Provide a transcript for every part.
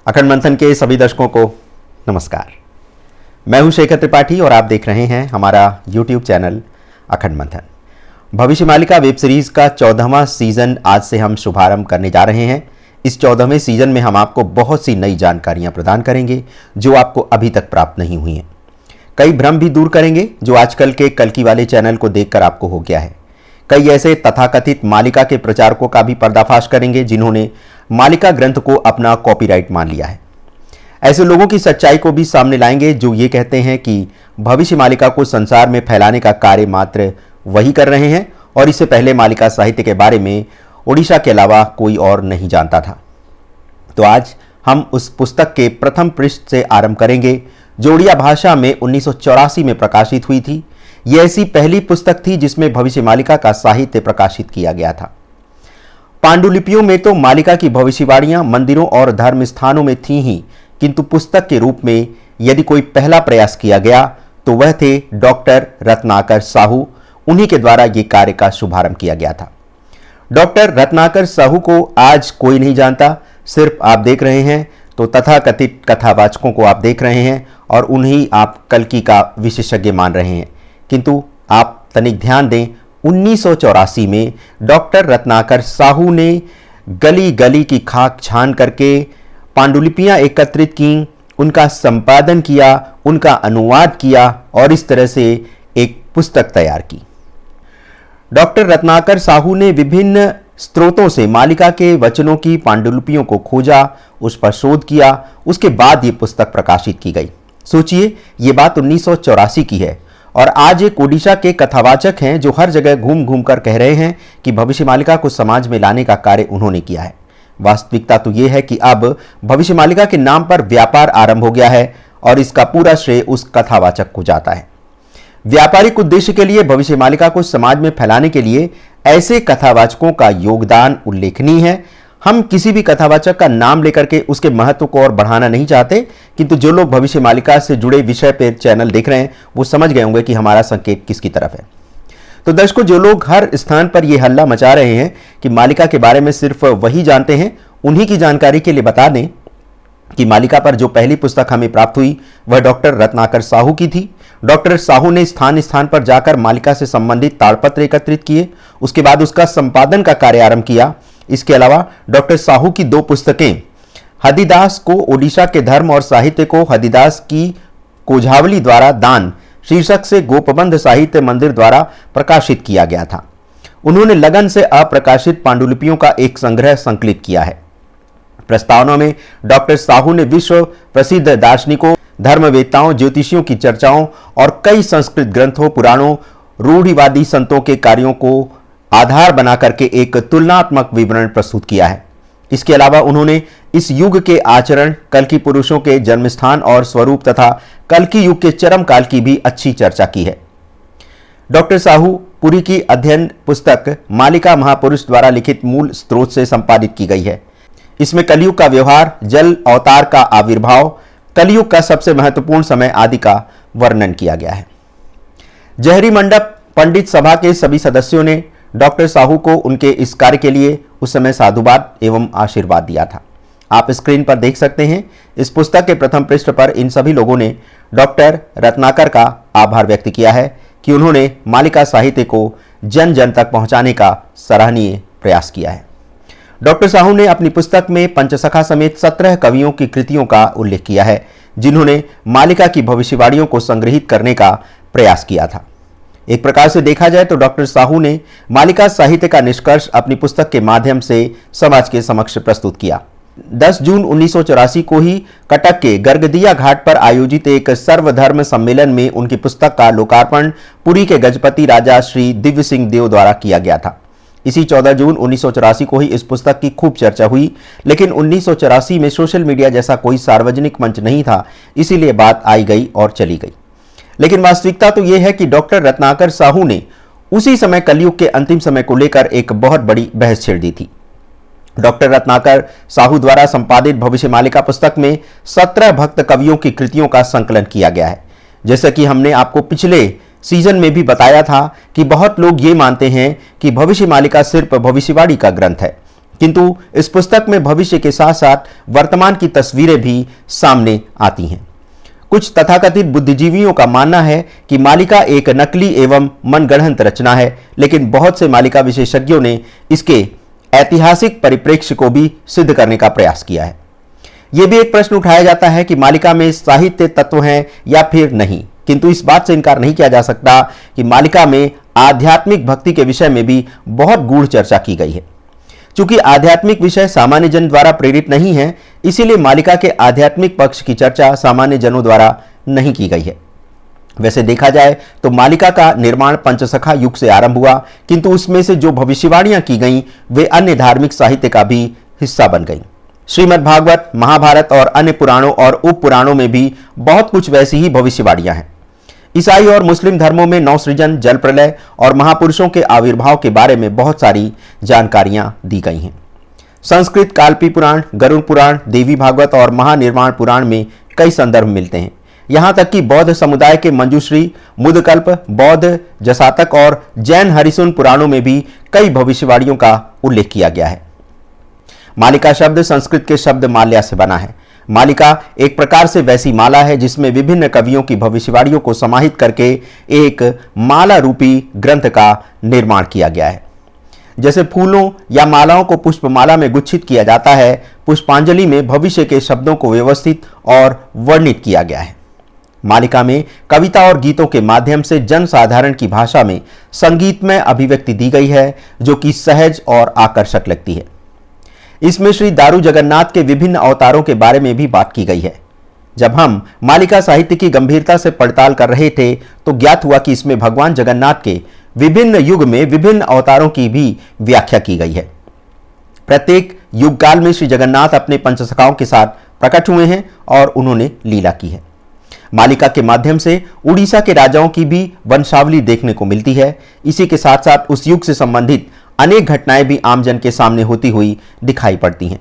अखंड मंथन के सभी दर्शकों को नमस्कार। मैं हूं शेखर त्रिपाठी और आप देख रहे हैं हमारा YouTube चैनल अखंड मंथन। भविष्य मालिका वेब सीरीज का 14वां सीजन आज से हम शुभारंभ करने जा रहे हैं। इस 14वें सीजन में हम आपको बहुत सी नई जानकारियां प्रदान करेंगे जो आपको अभी तक प्राप्त नहीं हुई हैं। कई भ्रम भी दूर करेंगे जो आजकल के कल्कि वाले चैनल को देखकर आपको हो गया है। कई ऐसे तथाकथित मालिका के प्रचारकों का भी पर्दाफाश करेंगे जिन्होंने मालिका ग्रंथ को अपना कॉपीराइट मान लिया है। ऐसे लोगों की सच्चाई को भी सामने लाएंगे जो ये कहते हैं कि भविष्य मालिका को संसार में फैलाने का कार्य मात्र वही कर रहे हैं और इससे पहले मालिका साहित्य के बारे में ओडिशा के अलावा कोई और नहीं जानता था। तो आज हम उस पुस्तक के प्रथम पृष्ठ से आरंभ करेंगे जो ओडिया भाषा में 1984 में प्रकाशित हुई थी। यह ऐसी पहली पुस्तक थी जिसमें भविष्य मालिका का साहित्य प्रकाशित किया गया था। पांडुलिपियों में तो मालिका की भविष्यवाणियां मंदिरों और धर्म स्थानों में थी ही, किंतु पुस्तक के रूप में यदि कोई पहला प्रयास किया गया तो वह थे डॉक्टर रत्नाकर साहू। उन्हीं के द्वारा यह कार्य का शुभारंभ किया गया था। डॉक्टर रत्नाकर साहू को आज कोई नहीं जानता, सिर्फ आप देख रहे हैं तो तथाकथित कथावाचकों को आप देख रहे हैं और उन्हीं आप कल्कि का विशेषज्ञ मान रहे हैं। किंतु आप तनिक ध्यान दें, 1984 में डॉक्टर रत्नाकर साहू ने गली गली की खाक छान करके पांडुलिपियां एकत्रित की, उनका संपादन किया, उनका अनुवाद किया और इस तरह से एक पुस्तक तैयार की। डॉक्टर रत्नाकर साहू ने विभिन्न स्रोतों से मालिका के वचनों की पांडुलिपियों को खोजा, उस पर शोध किया, उसके बाद ये पुस्तक प्रकाशित की गई। सोचिए, ये बात 1984 की है और आज एक ओडिशा के कथावाचक हैं जो हर जगह घूम घूम कर कह रहे हैं कि भविष्य मालिका को समाज में लाने का कार्य उन्होंने किया है। वास्तविकता तो यह है कि अब भविष्य मालिका के नाम पर व्यापार आरंभ हो गया है और इसका पूरा श्रेय उस कथावाचक को जाता है। व्यापारिक उद्देश्य के लिए भविष्य मालिका को समाज में फैलाने के लिए ऐसे कथावाचकों का योगदान उल्लेखनीय है। हम किसी भी कथावाचक का नाम लेकर के उसके महत्व को और बढ़ाना नहीं चाहते, किंतु जो लोग भविष्य मालिका से जुड़े विषय पर चैनल देख रहे हैं वो समझ गए होंगे कि हमारा संकेत किसकी तरफ है। तो दर्शकों, जो लोग हर स्थान पर यह हल्ला मचा रहे हैं कि मालिका के बारे में सिर्फ वही जानते हैं, उन्हीं की जानकारी के लिए बता दें कि मालिका पर जो पहली पुस्तक हमें प्राप्त हुई वह डॉक्टर रत्नाकर साहू की थी। डॉक्टर साहू ने स्थान स्थान पर जाकर मालिका से संबंधित ताड़पत्र एकत्रित किए, उसके बाद उसका संपादन का कार्य आरंभ किया। इसके अलावा डॉक्टर साहू की 2 पुस्तकें हदिदास को ओडिशा के धर्म और साहित्य को हदिदास की कोझावली द्वारा दान शीर्षक से गोपबंध साहित्य मंदिर द्वारा प्रकाशित किया गया था। उन्होंने लगन से अप्रकाशित पांडुलिपियों का एक संग्रह संकलित किया है। प्रस्तावना में डॉक्टर साहू ने विश्व प्रसिद्ध दार्शनिकों, धर्मवेत्ताओं, ज्योतिषियों की चर्चाओं और कई संस्कृत ग्रंथों, पुराणों, रूढ़िवादी संतों के कार्यों को आधार बना करके एक तुलनात्मक विवरण प्रस्तुत किया है। इसके अलावा उन्होंने इस युग के आचरण, कल्कि पुरुषों के जन्मस्थान और स्वरूप तथा कल्कि युग के चरम काल की भी अच्छी चर्चा की है। डॉक्टर साहू पुरी की अध्ययन पुस्तक मालिका महापुरुष द्वारा लिखित मूल स्रोत से संपादित की गई है। इसमें कलयुग का व्यवहार, जल अवतार का आविर्भाव, कलयुग का सबसे महत्वपूर्ण समय आदि का वर्णन किया गया है। जहरी मंडप पंडित सभा के सभी सदस्यों ने डॉक्टर साहू को उनके इस कार्य के लिए उस समय साधुवाद एवं आशीर्वाद दिया था। आप स्क्रीन पर देख सकते हैं, इस पुस्तक के प्रथम पृष्ठ पर इन सभी लोगों ने डॉक्टर रत्नाकर का आभार व्यक्त किया है कि उन्होंने मालिका साहित्य को जन जन तक पहुंचाने का सराहनीय प्रयास किया है। डॉक्टर साहू ने अपनी पुस्तक में पंचसखा समेत 17 कवियों की कृतियों का उल्लेख किया है जिन्होंने मालिका की भविष्यवाणियों को संग्रहित करने का प्रयास किया था। एक प्रकार से देखा जाए तो डॉक्टर साहू ने मालिका साहित्य का निष्कर्ष अपनी पुस्तक के माध्यम से समाज के समक्ष प्रस्तुत किया। 10 जून 1984 को ही कटक के गरगदिया घाट पर आयोजित एक सर्वधर्म सम्मेलन में उनकी पुस्तक का लोकार्पण पुरी के गजपति राजा श्री दिव्य सिंह देव द्वारा किया गया था। इसी 14 जून 1984 को ही इस पुस्तक की खूब चर्चा हुई, लेकिन 1984 में सोशल मीडिया जैसा कोई सार्वजनिक मंच नहीं था, इसीलिए बात आई गई और चली गई। लेकिन वास्तविकता तो यह है कि डॉक्टर रत्नाकर साहू ने उसी समय कलयुग के अंतिम समय को लेकर एक बहुत बड़ी बहस छेड़ दी थी। डॉक्टर रत्नाकर साहू द्वारा संपादित भविष्य मालिका पुस्तक में 17 भक्त कवियों की कृतियों का संकलन किया गया है। जैसा कि हमने आपको पिछले सीजन में भी बताया था कि बहुत लोग ये मानते हैं कि भविष्य मालिका सिर्फ भविष्यवाणी का ग्रंथ है, किंतु इस पुस्तक में भविष्य के साथ साथ वर्तमान की तस्वीरें भी सामने आती हैं। कुछ तथाकथित बुद्धिजीवियों का मानना है कि मालिका एक नकली एवं मनगढ़ंत रचना है, लेकिन बहुत से मालिका विशेषज्ञों ने इसके ऐतिहासिक परिप्रेक्ष्य को भी सिद्ध करने का प्रयास किया है। यह भी एक प्रश्न उठाया जाता है कि मालिका में साहित्य तत्व हैं या फिर नहीं, किंतु इस बात से इनकार नहीं किया जा सकता कि मालिका में आध्यात्मिक भक्ति के विषय में भी बहुत गूढ़ चर्चा की गई है। चूंकि आध्यात्मिक विषय सामान्य जन द्वारा प्रेरित नहीं है, इसीलिए मालिका के आध्यात्मिक पक्ष की चर्चा सामान्य जनों द्वारा नहीं की गई है। वैसे देखा जाए तो मालिका का निर्माण पंचसखा युग से आरंभ हुआ, किंतु उसमें से जो भविष्यवाणियां की गईं वे अन्य धार्मिक साहित्य का भी हिस्सा बन गईं। श्रीमद् भागवत, महाभारत और अन्य पुराणों और उप पुराणों में भी बहुत कुछ वैसी ही भविष्यवाणियां हैं। ईसाई और मुस्लिम धर्मों में नवसृजन, जल प्रलय और महापुरुषों के आविर्भाव के बारे में बहुत सारी जानकारियां दी गई हैं। संस्कृत काल्पी पुराण, गरुड़ पुराण, देवी भागवत और महानिर्वाण पुराण में कई संदर्भ मिलते हैं। यहां तक कि बौद्ध समुदाय के मंजूश्री, मुदकल्प, बौद्ध जसातक और जैन हरिसुन पुराणों में भी कई भविष्यवाणियों का उल्लेख किया गया है। मालिका शब्द संस्कृत के शब्द माल्या से बना है। मालिका एक प्रकार से वैसी माला है जिसमें विभिन्न कवियों की भविष्यवाणियों को समाहित करके एक माला रूपी ग्रंथ का निर्माण किया गया है। जैसे फूलों या मालाओं को पुष्पमाला में गुच्छित किया जाता है, पुष्पांजलि में भविष्य के शब्दों को व्यवस्थित और वर्णित किया गया है। मालिका में कविता और गीतों के माध्यम से जन साधारण की भाषा में संगीतमय अभिव्यक्ति दी गई है, जो कि सहज और आकर्षक लगती है। इसमें श्री दारू जगन्नाथ के विभिन्न अवतारों के बारे में भी बात की गई है। जब हम मालिका साहित्य की गंभीरता से पड़ताल कर रहे थे तो ज्ञात हुआ कि इसमें भगवान जगन्नाथ के विभिन्न युग में विभिन्न अवतारों की भी व्याख्या की गई है। प्रत्येक युग काल में श्री जगन्नाथ अपने पंचसखाओं के साथ प्रकट हुए हैं और उन्होंने लीला की है। मालिका के माध्यम से उड़ीसा के राजाओं की भी वंशावली देखने को मिलती है। इसी के साथ साथ उस युग से संबंधित अनेक घटनाएं भी आमजन के सामने होती हुई दिखाई पड़ती हैं।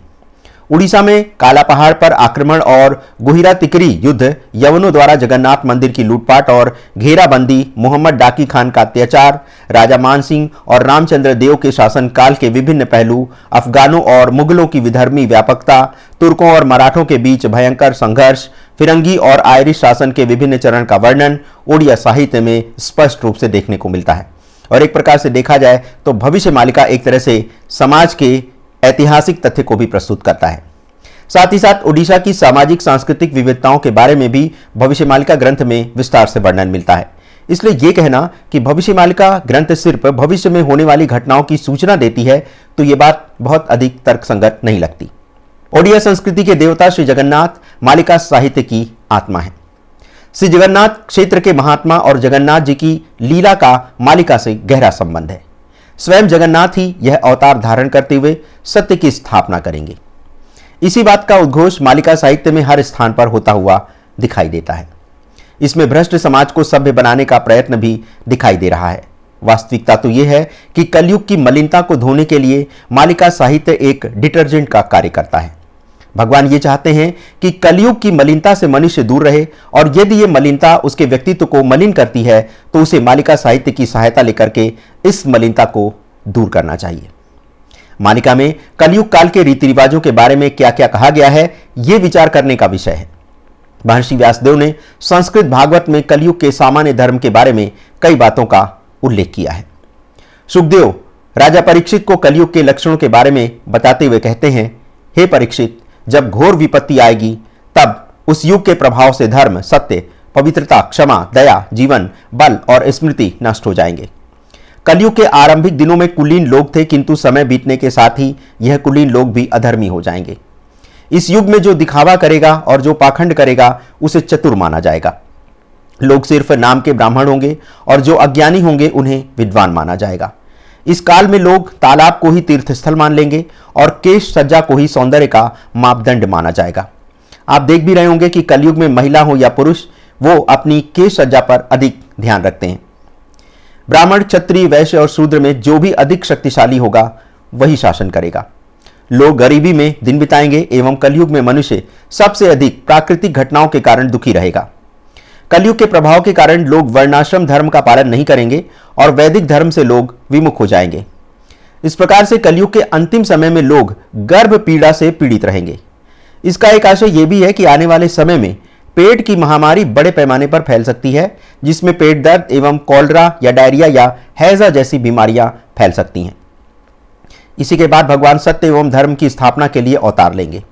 उड़ीसा में काला पहाड़ पर आक्रमण और गुहिरा तिकरी युद्ध, यवनों द्वारा जगन्नाथ मंदिर की लूटपाट और घेराबंदी, मोहम्मद डाकी खान का अत्याचार, राजा मान सिंह और रामचंद्र देव के शासनकाल के विभिन्न पहलू, अफगानों और मुगलों की विधर्मी व्यापकता, तुर्कों और मराठों के बीच भयंकर संघर्ष, फिरंगी और आयरिश शासन के विभिन्न चरण का वर्णन ओडिया साहित्य में स्पष्ट रूप से देखने को मिलता है। और एक प्रकार से देखा जाए तो भविष्य मालिका एक तरह से समाज के ऐतिहासिक तथ्य को भी प्रस्तुत करता है। साथ ही साथ ओडिशा की सामाजिक सांस्कृतिक विविधताओं के बारे में भी भविष्य मालिका ग्रंथ में विस्तार से वर्णन मिलता है। इसलिए यह कहना कि भविष्य मालिका ग्रंथ सिर्फ भविष्य में होने वाली घटनाओं की सूचना देती है, तो ये बात बहुत अधिक तर्कसंगत नहीं लगती। ओडिया संस्कृति के देवता श्री जगन्नाथ मालिका साहित्य की आत्मा है। श्री जगन्नाथ क्षेत्र के महात्मा और जगन्नाथ जी की लीला का मालिका से गहरा संबंध है। स्वयं जगन्नाथ ही यह अवतार धारण करते हुए सत्य की स्थापना करेंगे। इसी बात का उद्घोष मालिका साहित्य में हर स्थान पर होता हुआ दिखाई देता है। इसमें भ्रष्ट समाज को सभ्य बनाने का प्रयत्न भी दिखाई दे रहा है। वास्तविकता तो यह है कि कलयुग की मलिनता को धोने के लिए मालिका साहित्य एक डिटर्जेंट का कार्य करता है। भगवान ये चाहते हैं कि कलयुग की मलिनता से मनुष्य दूर रहे, और यदि ये मलिनता उसके व्यक्तित्व को मलिन करती है तो उसे मालिका साहित्य की सहायता लेकर के इस मलिनता को दूर करना चाहिए। मालिका में कलयुग काल के रीति रिवाजों के बारे में क्या क्या कहा गया है, यह विचार करने का विषय है। महर्षि व्यासदेव ने संस्कृत भागवत में कलयुग के सामान्य धर्म के बारे में कई बातों का उल्लेख किया है। सुखदेव राजा परीक्षित को कलयुग के लक्षणों के बारे में बताते हुए कहते हैं, हे परीक्षित, जब घोर विपत्ति आएगी तब उस युग के प्रभाव से धर्म, सत्य, पवित्रता, क्षमा, दया, जीवन, बल और स्मृति नष्ट हो जाएंगे। कलयुग के आरंभिक दिनों में कुलीन लोग थे, किंतु समय बीतने के साथ ही यह कुलीन लोग भी अधर्मी हो जाएंगे। इस युग में जो दिखावा करेगा और जो पाखंड करेगा उसे चतुर माना जाएगा। लोग सिर्फ नाम के ब्राह्मण होंगे और जो अज्ञानी होंगे उन्हें विद्वान माना जाएगा। इस काल में लोग तालाब को ही तीर्थस्थल मान लेंगे और केश सज्जा को ही सौंदर्य का मापदंड माना जाएगा। आप देख भी रहे होंगे कि कलयुग में महिला हो या पुरुष, वो अपनी केश सज्जा पर अधिक ध्यान रखते हैं। ब्राह्मण, क्षत्रिय, वैश्य और शूद्र में जो भी अधिक शक्तिशाली होगा वही शासन करेगा। लोग गरीबी में दिन बिताएंगे एवं कलयुग में मनुष्य सबसे अधिक प्राकृतिक घटनाओं के कारण दुखी रहेगा। कलयुग के प्रभाव के कारण लोग वर्णाश्रम धर्म का पालन नहीं करेंगे और वैदिक धर्म से लोग विमुख हो जाएंगे। इस प्रकार से कलयुग के अंतिम समय में लोग गर्भ पीड़ा से पीड़ित रहेंगे। इसका एक आशय यह भी है कि आने वाले समय में पेट की महामारी बड़े पैमाने पर फैल सकती है, जिसमें पेट दर्द एवं कॉलरा या डायरिया या हैजा जैसी बीमारियां फैल सकती हैं। इसी के बाद भगवान सत्य एवं धर्म की स्थापना के लिए अवतार लेंगे।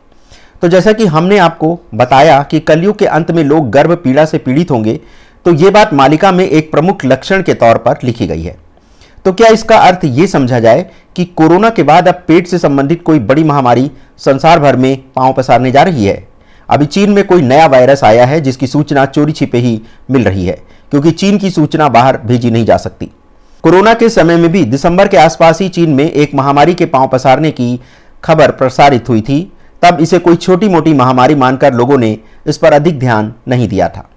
तो जैसा कि हमने आपको बताया कि कलयुग के अंत में लोग गर्भ पीड़ा से पीड़ित होंगे, तो ये बात मालिका में एक प्रमुख लक्षण के तौर पर लिखी गई है। तो क्या इसका अर्थ ये समझा जाए कि कोरोना के बाद अब पेट से संबंधित कोई बड़ी महामारी संसार भर में पांव पसारने जा रही है? अभी चीन में कोई नया वायरस आया है जिसकी सूचना चोरी छिपे ही मिल रही है, क्योंकि चीन की सूचना बाहर भेजी नहीं जा सकती। कोरोना के समय में भी दिसंबर के आसपास ही चीन में एक महामारी के पांव पसारने की खबर प्रसारित हुई थी। तब इसे कोई छोटी मोटी महामारी मानकर लोगों ने इस पर अधिक ध्यान नहीं दिया था,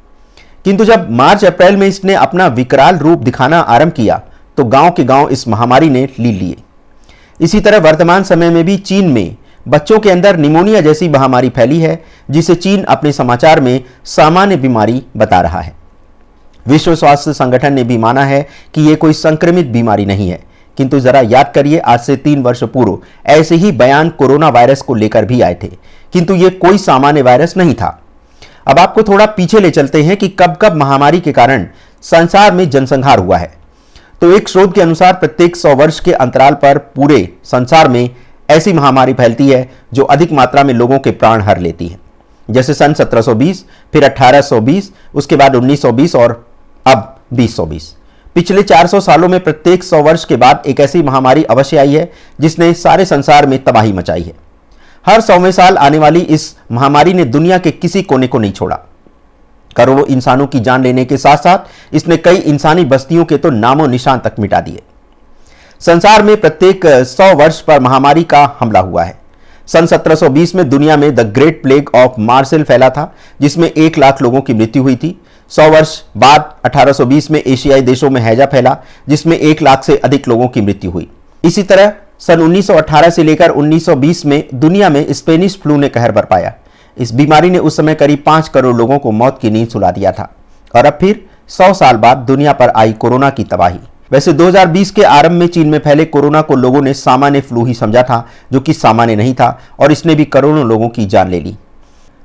किंतु जब मार्च अप्रैल में इसने अपना विकराल रूप दिखाना आरंभ किया तो गांव के गांव इस महामारी ने लील लिए। इसी तरह वर्तमान समय में भी चीन में बच्चों के अंदर निमोनिया जैसी महामारी फैली है, जिसे चीन अपने समाचार में सामान्य बीमारी बता रहा है। विश्व स्वास्थ्य संगठन ने भी माना है कि यह कोई संक्रमित बीमारी नहीं है, किंतु जरा याद करिए, आज से 3 वर्ष पूर्व ऐसे ही बयान कोरोना वायरस को लेकर भी आए थे, किंतु यह कोई सामान्य वायरस नहीं था। अब आपको थोड़ा पीछे ले चलते हैं कि कब कब महामारी के कारण संसार में जनसंहार हुआ है। तो एक शोध के अनुसार प्रत्येक 100 वर्ष के अंतराल पर पूरे संसार में ऐसी महामारी फैलती है जो अधिक मात्रा में लोगों के प्राण हर लेती है। जैसे सन 1720, फिर 1820, उसके बाद 1920 और अब 2020। पिछले 400 सालों में प्रत्येक 100 वर्ष के बाद एक ऐसी महामारी अवश्य आई है जिसने सारे संसार में तबाही मचाई है। हर 100वें साल आने वाली इस महामारी ने दुनिया के किसी कोने को नहीं छोड़ा। करोड़ों इंसानों की जान लेने के साथ साथ इसने कई इंसानी बस्तियों के तो नामो निशान तक मिटा दिए। संसार में प्रत्येक 100 वर्ष पर महामारी का हमला हुआ है। सन 1720 में दुनिया में the great plague of Marcel फैला था, जिसमें 1 लाख लोगों की मृत्यु हुई थी। 100 वर्ष बाद 1820 में एशियाई देशों में हैजा फैला, जिसमें 1 लाख से अधिक लोगों की मृत्यु हुई। इसी तरह सन 1918 से लेकर 1920 में दुनिया में स्पेनिश फ्लू ने कहर बरपाया। इस बीमारी ने उस समय करीब 5 करोड़ लोगों को मौत की नींद सुला दिया था। और अब फिर 100 साल बाद दुनिया पर आई कोरोना की तबाही। वैसे 2020 के आरंभ में चीन में फैले कोरोना को लोगों ने सामान्य फ्लू ही समझा था, जो कि सामान्य नहीं था, और इसने भी करोड़ों लोगों की जान ले ली।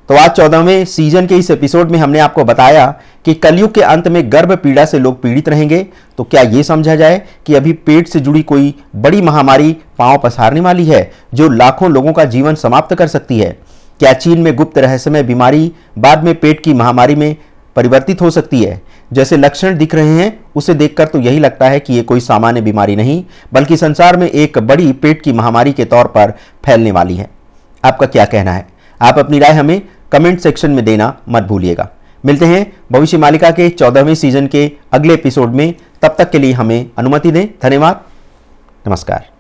तो आज 14वें सीजन के इस एपिसोड में हमने आपको बताया कि कलयुग के अंत में गर्भ पीड़ा से लोग पीड़ित रहेंगे। तो क्या यह समझा जाए कि अभी पेट से जुड़ी कोई बड़ी महामारी पांव पसारने वाली है जो लाखों लोगों का जीवन समाप्त कर सकती है? क्या चीन में गुप्त रहस्यमय बीमारी बाद में पेट की महामारी में परिवर्तित हो सकती है? जैसे लक्षण दिख रहे हैं उसे देखकर तो यही लगता है कि यह कोई सामान्य बीमारी नहीं, बल्कि संसार में एक बड़ी पेट की महामारी के तौर पर फैलने वाली है। आपका क्या कहना है? आप अपनी राय हमें कमेंट सेक्शन में देना मत भूलिएगा। मिलते हैं भविष्य मालिका के 14वें सीजन के अगले एपिसोड में। तब तक के लिए हमें अनुमति दें। धन्यवाद। नमस्कार।